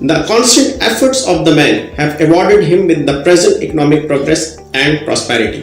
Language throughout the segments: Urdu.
The constant efforts of the man have awarded him with the present economic progress and prosperity।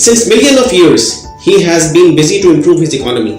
Since millions of years he has been busy to improve his economy।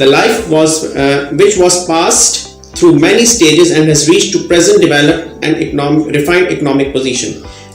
the life was which was passed through many stages and has reached to present developed and refined economic position।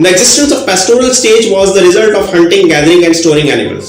The existence of pastoral stage was the result of hunting, gathering and storing animals।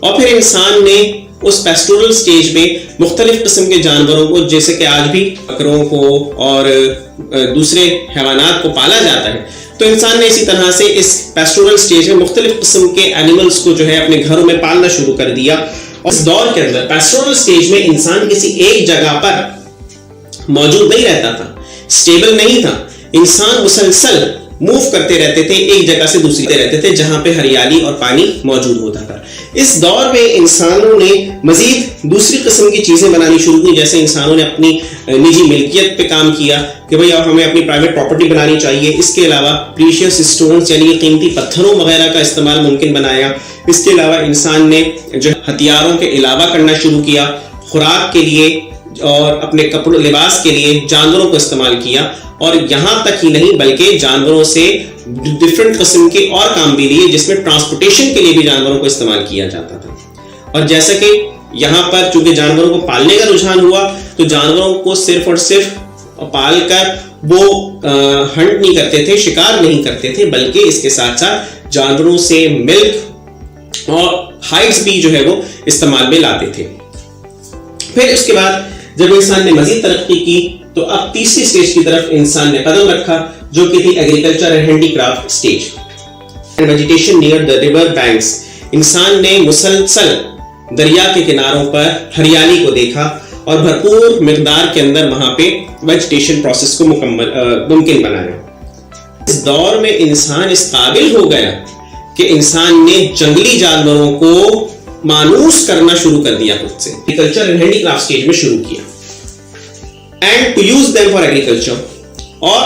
اور پھر انسان نے اس پیسٹورل سٹیج میں مختلف قسم کے جانوروں کو، جیسے کہ آج بھی بکروں کو اور دوسرے حیوانات کو پالا جاتا ہے، تو انسان نے اسی طرح سے اس پیسٹورل سٹیج میں مختلف قسم کے اینیملز کو جو ہے اپنے گھروں میں پالنا شروع کر دیا. اور اس دور کے اندر پیسٹورل سٹیج میں انسان کسی ایک جگہ پر موجود نہیں رہتا تھا، اسٹیبل نہیں تھا. انسان مسلسل موو کرتے رہتے تھے، ایک جگہ سے دوسری رہتے تھے جہاں پہ ہریالی اور پانی موجود ہوتا تھا. اس دور میں انسانوں نے مزید دوسری قسم کی چیزیں بنانی شروع کی، جیسے انسانوں نے اپنی نجی ملکیت پہ کام کیا کہ بھئی اب ہمیں اپنی پرائیویٹ پراپرٹی بنانی چاہیے. اس کے علاوہ پریشیس اسٹونز یعنی قیمتی پتھروں وغیرہ کا استعمال ممکن بنایا. اس کے علاوہ انسان نے جو ہتھیاروں کے علاوہ کرنا شروع کیا، خوراک کے لیے اور اپنے کپڑوں لباس کے لیے جانوروں کو استعمال کیا. اور یہاں تک ہی نہیں بلکہ جانوروں سے ڈفرنٹ قسم کے اور کام بھی لیے، جس میں ٹرانسپورٹیشن کے لیے بھی جانوروں کو استعمال کیا جاتا تھا. اور جیسا کہ یہاں پر چونکہ جانوروں کو پالنے کا رجحان ہوا تو جانوروں کو صرف اور صرف پال کر وہ ہنٹ نہیں کرتے تھے، شکار نہیں کرتے تھے، بلکہ اس کے ساتھ ساتھ جانوروں سے ملک اور ہائڈز بھی جو ہے وہ استعمال میں لاتے تھے. پھر اس کے بعد جب انسان نے مزید ترقی کی تو اب تیسری سٹیج کی طرف انسان نے قدم رکھا، جو کہ تھی agriculture and handy craft stage. Vegetation near the river banks. انسان نے مسلسل دریا کے کناروں پر ہریالی کو دیکھا اور بھرپور مقدار کے اندر وہاں پہ ویجیٹیشن پروسیس کو ممکن بنایا. اس دور میں انسان اس قابل ہو گیا کہ انسان نے جنگلی جانوروں کو مانوس کرنا شروع کر دیا خود سے. Agriculture and handy craft stage میں شروع کیا and to use them for agriculture. اور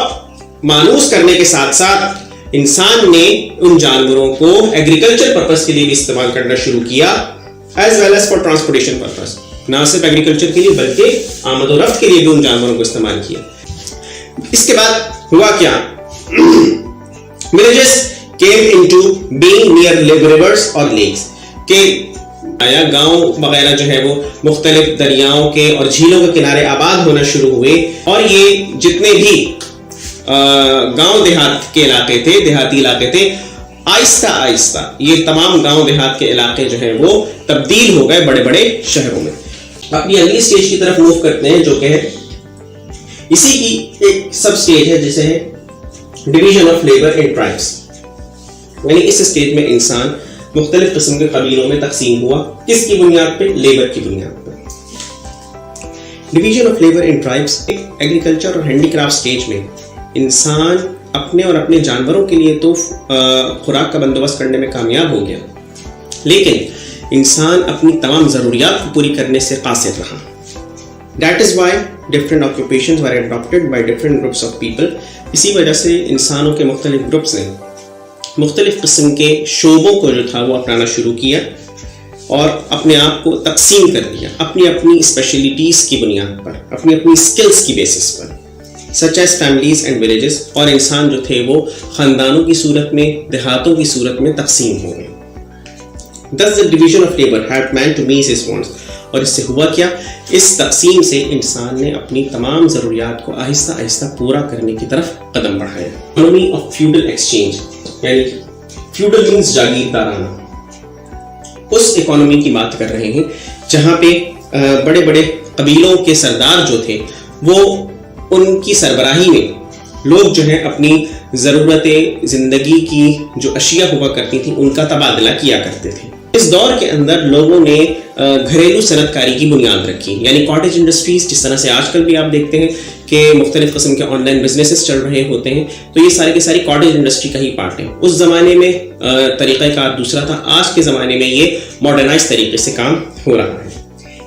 مانوس کرنے کے ساتھ ساتھ انسان نے ان جانوروں کو ایگریکلچر پرپس کے لیے بھی استعمال کرنا شروع کیا as well as for transportation purpose. نہ صرف ایگریکلچر کے لیے بلکہ آمد و رفت کے لیے بھی ان جانوروں کو استعمال کیا. اس کے بعد ہوا کیا؟ villages came into being near rivers or lakes. کہ آیا گاؤں وغیرہ جو ہے وہ مختلف دریاؤں کے اور جھیلوں کے کنارے آباد ہونا شروع ہوئے. اور یہ جتنے بھی گاؤں دیہات کے علاقے تھے، دیہاتی علاقے تھے، آہستہ آہستہ یہ تمام گاؤں دیہات کے علاقے جو ہیں وہ تبدیل ہو گئے بڑے بڑے شہروں میں. اپنی اگلی سٹیج کی طرف موو کرتے ہیں، جو کہ ہے اسی کی ایک سب سٹیج ہے جسے ہے division of labour in tribes. یعنی اس سٹیج میں انسان مختلف قسم کے قبیلوں میں تقسیم ہوا. کس کی بنیاد پہ؟ لیبر کی بنیاد پہ. Division of labour in tribes. Agriculture اور ہینڈی کرافٹ سٹیج میں انسان اپنے اور اپنے جانوروں کے لیے تو خوراک کا بندوبست کرنے میں کامیاب ہو گیا، لیکن انسان اپنی تمام ضروریات کو پوری کرنے سے قاصر رہا. That is why different occupations were adopted by different groups of people. اسی وجہ سے انسانوں کے مختلف گروپس نے مختلف قسم کے شعبوں کو جو تھا وہ اپنانا شروع کیا اور اپنے آپ کو تقسیم کر دیا اپنی اپنی اسپیشلٹیز کی بنیاد پر، اپنی اپنی اسکلز کی basis per, such as families and villages. اور انسان جو تھے وہ خاندانوں کی صورت میں، دیہاتوں کی صورت میں تقسیم ہو گئے. Thus the division of labor helped man to meet his wants. اور اس سے ہوا کیا؟ اس تقسیم سے انسان نے اپنی تمام ضروریات کو آہستہ آہستہ پورا کرنے کی طرف قدم بڑھایا. اکانومی آف فیوڈل ایکسچینج، یعنی فیوڈل مینس جاگیردارانہ، اس اکانومی کی بات کر رہے ہیں جہاں پہ بڑے بڑے قبیلوں کے سردار جو تھے وہ ان کی سربراہی میں لوگ جو ہے اپنی ضرورت زندگی کی جو اشیاء ہوا کرتی تھیں ان کا تبادلہ کیا کرتے تھے. اس دور کے اندر لوگوں نے گھریلو صنعت کاری کی بنیاد رکھی، یعنی کاٹیج انڈسٹریز، جس طرح سے آج کل بھی آپ دیکھتے ہیں کہ مختلف قسم کے آن لائن بزنسز چل رہے ہوتے ہیں، تو یہ سارے کے ساری کاٹیج انڈسٹری کا ہی پارٹ ہے. اس زمانے میں طریقہ کار دوسرا تھا، آج کے زمانے میں یہ ماڈرنائز طریقے سے کام ہو رہا ہے.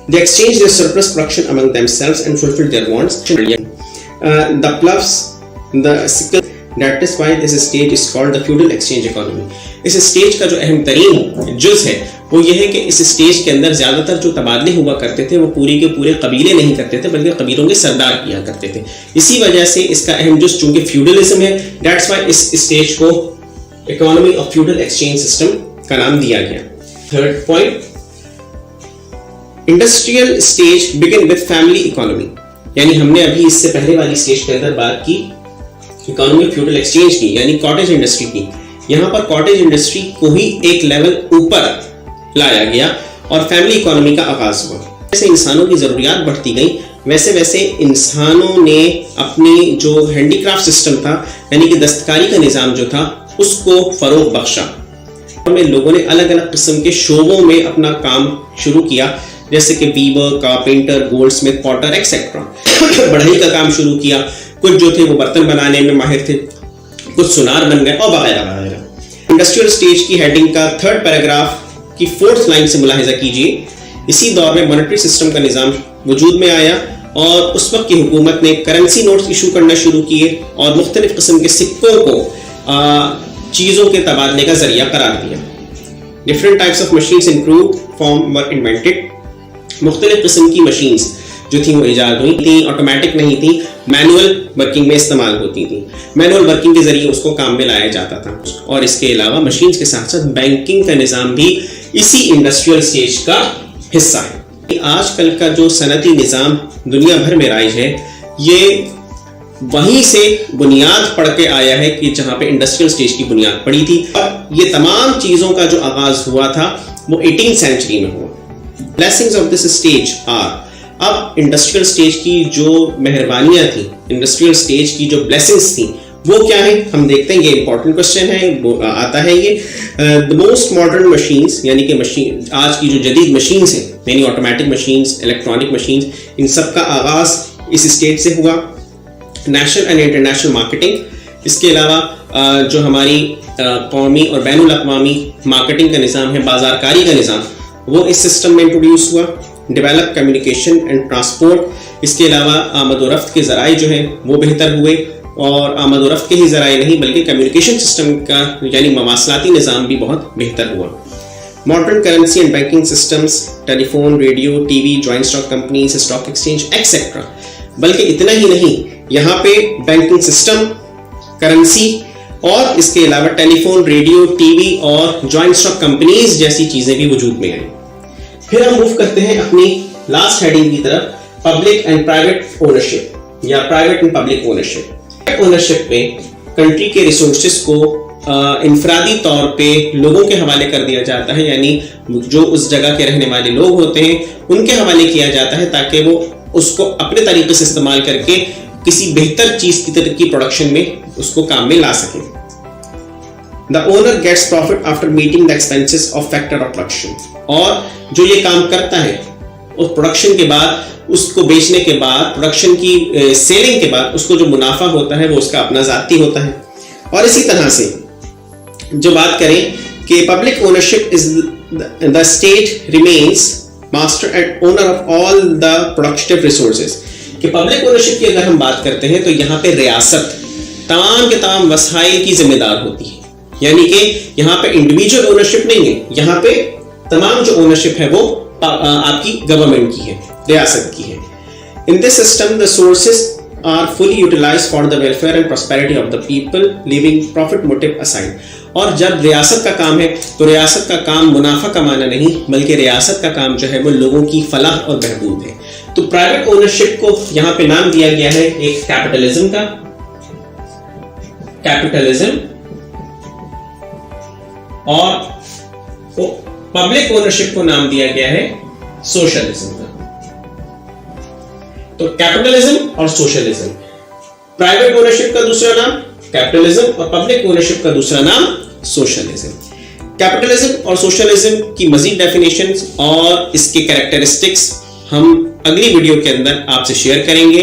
They exchanged their surplus production among themselves and fulfilled their wants. The ploughs, the sickle, that is why this stage is called the feudal exchange economy. اس اسٹیج کا جو اہم ترین جز ہے وہ یہ ہے کہ اس اسٹیج کے اندر زیادہ تر جو تبادلے ہوا کرتے تھے وہ پورے کے پورے قبیلے نہیں کرتے تھے بلکہ قبیلوں کے سردار کیا کرتے تھے. اسی وجہ سے اس کا اہم جز چونکہ فیوڈلزم ہے، دیٹس وائی اس اسٹیج کو economy of feudal exchange system کا نام دیا گیا. Third point, industrial stage begin with family economy. یعنی ہم نے ابھی اس سے پہلے والی اسٹیج کے اندر بات کی اکانومی آف فیوڈل ایکسچینج کی، یعنی کاٹیج انڈسٹری کی. یہاں پر کاٹیج انڈسٹری کو ہی ایک لیول اوپر لایا گیا اور فیملی اکانومی کا آغاز ہوا. جیسے انسانوں کی ضروریات بڑھتی گئیں ویسے ویسے انسانوں نے اپنی جو ہینڈی کرافٹ سسٹم تھا یعنی کہ دستکاری کا نظام جو تھا اس کو فروغ بخشا. لوگوں نے الگ الگ قسم کے شعبوں میں اپنا کام شروع کیا جیسے کہ weaver, carpenter, goldsmith, potter etcetera. بڑھئی کا کام شروع کیا. کچھ جو تھے وہ برتن بنانے میں ماہر تھے، کچھ سونار بن گئے اور وغیرہ وغیرہ. انڈسٹریل سٹیج کی ہیڈنگ کا 3rd پیراگراف کی 4th لائن سے ملاحظہ کیجیے. اسی دور میں مانیٹری سسٹم کا نظام وجود میں آیا اور اس وقت کی حکومت نے کرنسی نوٹس ایشو کرنا شروع کیے اور مختلف قسم کے سکوں کو چیزوں کے تبادلے کا ذریعہ قرار دیا. Different types of machines improved form were invented. مختلف قسم کی مشینز جو تھیں وہ ایجاد ہوئی تھیں. آٹومیٹک نہیں تھیں، مینول ورکنگ میں استعمال ہوتی تھیں. مینول ورکنگ کے ذریعے اس کو کام میں لایا جاتا تھا. اور اس کے علاوہ مشینز کے ساتھ ساتھ بینکنگ کا نظام بھی اسی انڈسٹریل سٹیج کا حصہ ہے. آج کل کا جو صنعتی نظام دنیا بھر میں رائج ہے یہ وہیں سے بنیاد پڑ کے آیا ہے کہ جہاں پہ انڈسٹریل سٹیج کی بنیاد پڑی تھی. اور یہ تمام چیزوں کا جو آغاز ہوا تھا وہ 18th سینچری میں ہوا. Blessings of this stage are. اب انڈسٹریل سٹیج کی جو مہربانیاں تھیں، انڈسٹریل سٹیج کی جو بلیسنگز تھیں وہ کیا ہیں ہم دیکھتے ہیں. یہ امپورٹنٹ کوشچن ہے، وہ آتا ہے یہ. the most modern machines یعنی کہ آج کی جو جدید مشینز ہیں یعنی آٹومیٹک مشینز، الیکٹرانک مشینز، ان سب کا آغاز اس اسٹیج سے ہوا. National and international marketing. اس کے علاوہ جو ہماری قومی اور بین الاقوامی مارکیٹنگ کا نظام ہے، بازار کاری کا نظام، وہ اس سسٹم میں انٹروڈیوس ہوا. Develop communication and transport. اس کے علاوہ آمد و رفت کے ذرائع جو ہیں وہ بہتر ہوئے اور آمد و رفت کے ہی ذرائع نہیں بلکہ کمیونیکیشن سسٹم کا یعنی مواصلاتی نظام بھی بہت بہتر ہوا. Modern currency and banking systems, telephone, radio, T V, joint stock companies, stock exchange etcetera. بلکہ اتنا ہی نہیں، یہاں پہ بینکنگ سسٹم، کرنسی اور اس کے علاوہ ٹیلی فون، ریڈیو، ٹی وی اور جوائنٹ اسٹاک کمپنیز جیسی چیزیں بھی وجود میں آئیں. پھر ہم موو کرتے ہیں اپنی لاسٹ ہیڈنگ کی طرف، پبلک اینڈ پرائیویٹ اونرشپ یا private and public ownership. Ownership میں کنٹری کے ریسورسز کو انفرادی طور پہ لوگوں کے حوالے کر دیا جاتا ہے، یعنی جو اس جگہ کے رہنے والے لوگ ہوتے ہیں ان کے حوالے کیا جاتا ہے تاکہ وہ اس کو اپنے طریقے سے استعمال کر کے کسی بہتر چیز کی طرح کی پروڈکشن میں اس کو کام میں لا سکیں. The owner gets profit after meeting the expenses of factor of production. اور جو یہ کام کرتا ہے اس پروڈکشن کے بعد، اس کو بیچنے کے بعد، پروڈکشن کی سیلنگ کے بعد اس کو جو منافع ہوتا ہے وہ اس کا اپنا ذاتی ہوتا ہے. اور اسی طرح سے جو بات کریں کہ public ownership is the state remains master and owner of all the productive resources. کہ پبلک اونرشپ کی اگر ہم بات کرتے ہیں تو یہاں پہ ریاست تمام کے تمام وسائل کی ذمہ دار ہوتی ہے. یعنی کہ یہاں پہ انڈیویجول اونرشپ نہیں ہے، یہاں پہ تمام جو اونرشپ ہے وہ آپ کی گورنمنٹ کی ہے، ریاست کی ہے. In this system, the sources are fully utilized for the welfare and prosperity of the people, leaving profit motive aside. اور جب ریاست کا کام ہے تو ریاست کا کام منافع کمانا نہیں بلکہ ریاست کا کام جو ہے وہ لوگوں کی فلاح اور بہبود ہے. تو پرائیویٹ اونرشپ کو یہاں پہ نام دیا گیا ہے ایک کیپٹلزم کا، کیپٹلزم، اور پبلک اونرشپ کو نام دیا گیا ہے سوشلزم کا. تو کیپٹلزم اور سوشلزم، پرائیویٹ اونرشپ کا دوسرا نام کیپٹلزم اور پبلک اونرشپ کا دوسرا نام سوشلزم. کیپٹلزم اور سوشلزم کی مزید ڈیفینیشنز اور اس کے کریکٹرسٹکس ہم اگلی ویڈیو کے اندر آپ سے شیئر کریں گے.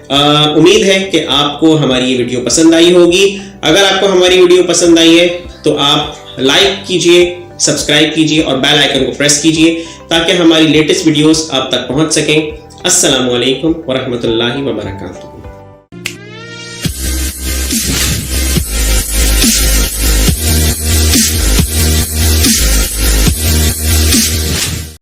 امید ہے کہ آپ کو ہماری یہ ویڈیو پسند آئی ہوگی. اگر آپ کو ہماری ویڈیو پسند آئی ہے تو آپ لائک کیجئے، سبسکرائب کیجئے اور بیل آئیکن کو پریس کیجئے تاکہ ہماری لیٹسٹ ویڈیوز آپ تک پہنچ سکیں. السلام علیکم ورحمۃ اللہ وبرکاتہ.